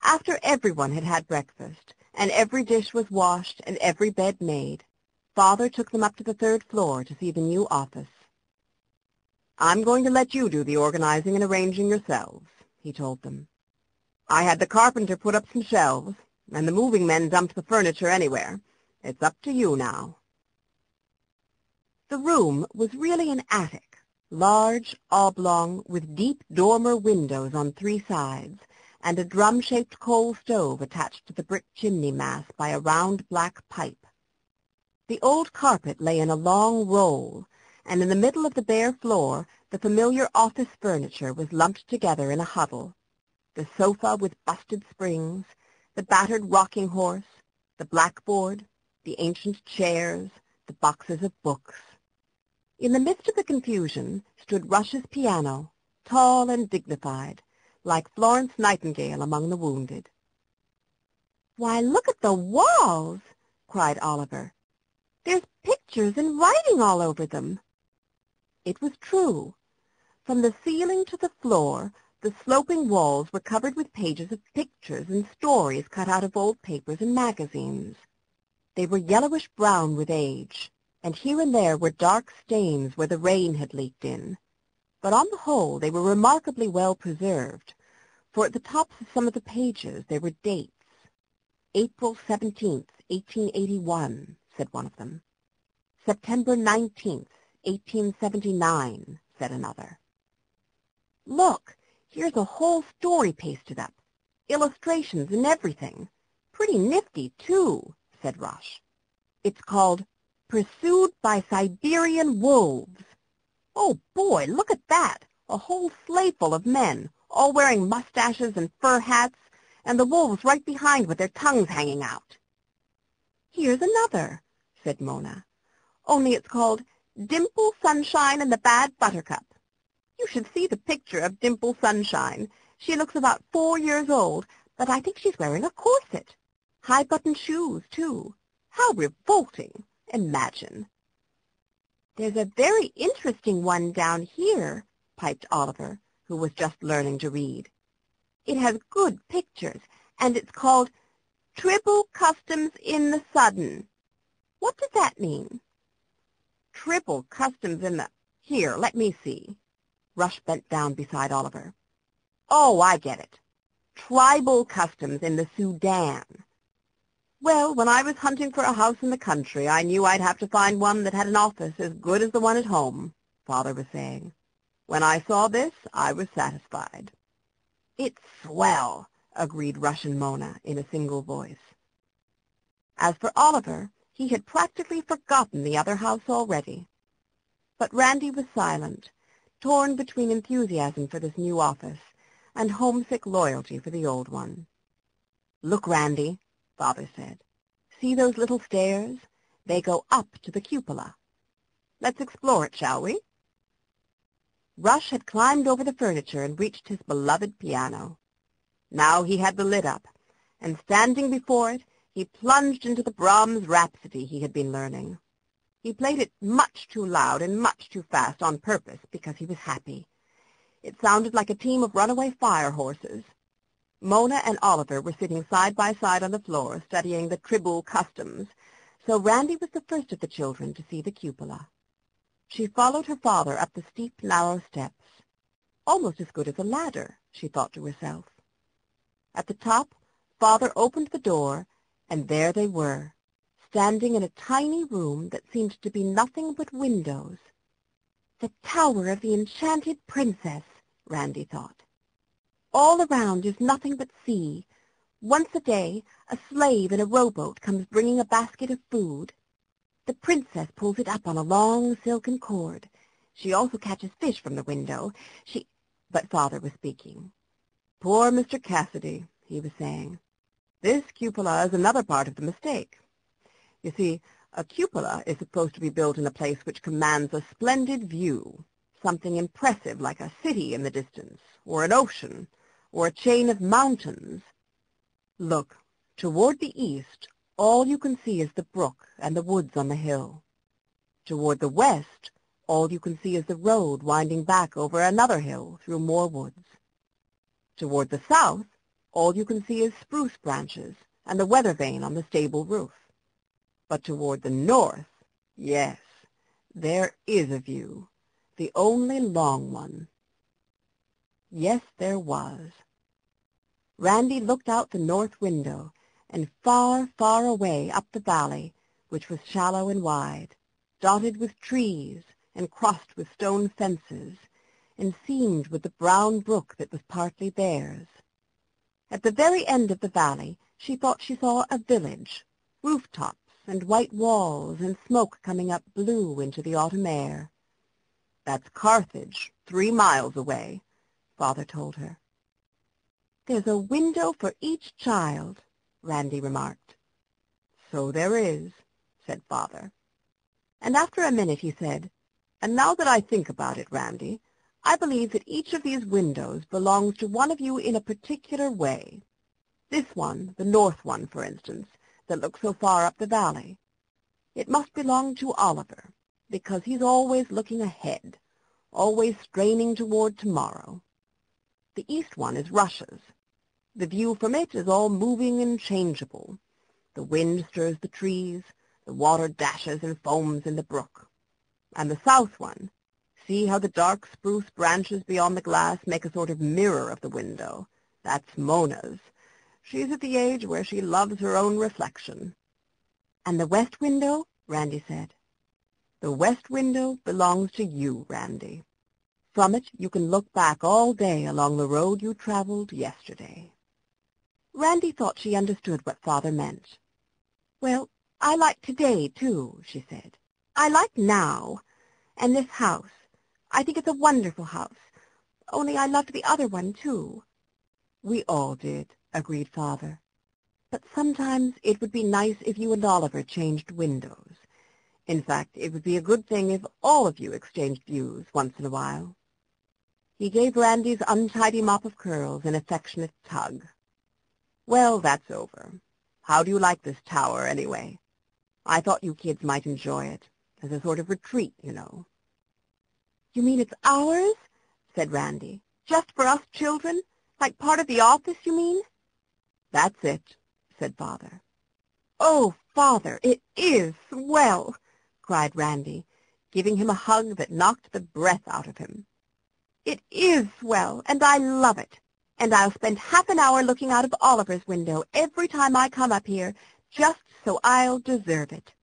After everyone had had breakfast, and every dish was washed and every bed made, Father took them up to the 3rd floor to see the new office. "I'm going to let you do the organizing and arranging yourselves," he told them. "I had the carpenter put up some shelves, and the moving men dumped the furniture anywhere. It's up to you now." The room was really an attic, large, oblong, with deep dormer windows on 3 sides, and a drum-shaped coal stove attached to the brick chimney mass by a round black pipe. The old carpet lay in a long roll, and in the middle of the bare floor the familiar office furniture was lumped together in a huddle. The sofa with busted springs, the battered rocking horse, the blackboard, the ancient chairs, the boxes of books. In the midst of the confusion stood Rush's piano, tall and dignified, like Florence Nightingale among the wounded. "Why, look at the walls!" cried Oliver. "There's pictures and writing all over them." It was true. From the ceiling to the floor, the sloping walls were covered with pages of pictures and stories cut out of old papers and magazines. They were yellowish-brown with age, and here and there were dark stains where the rain had leaked in. But on the whole they were remarkably well preserved, for at the tops of some of the pages there were dates. "April 17th, 1881, said one of them. "September 19th, 1879, said another. "Look, here's a whole story pasted up, illustrations and everything. Pretty nifty, too," said Rush. "It's called Pursued by Siberian Wolves. Oh, boy, look at that! A whole sleighful of men, all wearing mustaches and fur hats, and the wolves right behind with their tongues hanging out." "Here's another," said Mona. "Only it's called Dimple Sunshine and the Bad Buttercup. You should see the picture of Dimple Sunshine. She looks about 4 years old, but I think she's wearing a corset. High-buttoned shoes, too. How revolting! Imagine." "There's a very interesting one down here," piped Oliver, who was just learning to read. "It has good pictures, and it's called Tribble Customs in the Sudden. What does that mean?" "Tribble Customs in the... Here, let me see." Rush bent down beside Oliver. "Oh, I get it. Tribal customs in the Sudan. Well, when I was hunting for a house in the country, I knew I'd have to find one that had an office as good as the one at home," Father was saying. "When I saw this, I was satisfied." "It's swell," agreed Rush and Mona in a single voice. As for Oliver, he had practically forgotten the other house already. But Randy was silent, torn between enthusiasm for this new office and homesick loyalty for the old one. "Look, Randy," Father said. "See those little stairs? They go up to the cupola. Let's explore it, shall we?" Rush had climbed over the furniture and reached his beloved piano. Now he had the lid up, and standing before it, he plunged into the Brahms Rhapsody he had been learning. He played it much too loud and much too fast on purpose because he was happy. It sounded like a team of runaway fire horses. Mona and Oliver were sitting side by side on the floor studying the Tribble customs, so Randy was the first of the children to see the cupola. She followed her father up the steep, narrow steps. Almost as good as a ladder, she thought to herself. At the top, Father opened the door, and there they were, standing in a tiny room that seemed to be nothing but windows. "The Tower of the Enchanted Princess," Randy thought. "All around is nothing but sea. Once a day, a slave in a rowboat comes bringing a basket of food. The princess pulls it up on a long silken cord. She also catches fish from the window. But Father was speaking. "Poor Mr. Cassidy," he was saying. "This cupola is another part of the mistake. You see, a cupola is supposed to be built in a place which commands a splendid view, something impressive like a city in the distance, or an ocean, or a chain of mountains. Look, toward the east, all you can see is the brook and the woods on the hill. Toward the west, all you can see is the road winding back over another hill through more woods. Toward the south, All you can see is spruce branches and the weather vane on the stable roof. But toward the north, yes, there is a view, the only long one. Yes, there was. Randy looked out the north window, and far, far away up the valley, which was shallow and wide, dotted with trees and crossed with stone fences, and seamed with the brown brook that was partly theirs. At the very end of the valley she thought she saw a village, rooftops and white walls and smoke coming up blue into the autumn air. "That's Carthage, 3 miles away," Father told her. "There's a window for each child," Randy remarked. "So there is," said Father. And after a minute he said, "And now that I think about it, Randy, I believe that each of these windows belongs to one of you in a particular way. This one, the north one, for instance, that looks so far up the valley. It must belong to Oliver, because he's always looking ahead, always straining toward tomorrow. The east one is Russia's. The view from it is all moving and changeable. The wind stirs the trees, the water dashes and foams in the brook. And the south one, see how the dark spruce branches beyond the glass make a sort of mirror of the window? That's Mona's. She's at the age where she loves her own reflection." "And the west window?" Randy said. "The west window belongs to you, Randy. From it you can look back all day along the road you traveled yesterday." Randy thought she understood what Father meant. "Well, I like today, too," she said. "I like now. And this house. I think it's a wonderful house. Only I loved the other one, too." "We all did," agreed Father. "But sometimes it would be nice if you and Oliver changed windows. In fact, it would be a good thing if all of you exchanged views once in a while." He gave Randy's untidy mop of curls an affectionate tug. "Well, that's over. How do you like this tower, anyway? I thought you kids might enjoy it, as a sort of retreat, you know." "You mean it's ours?" said Randy. "Just for us children? Like part of the office, you mean?" "That's it," said Father. "Oh, Father, it is swell!" cried Randy, giving him a hug that knocked the breath out of him. "It is swell, and I love it. And I'll spend half an hour looking out of Oliver's window every time I come up here, just so I'll deserve it."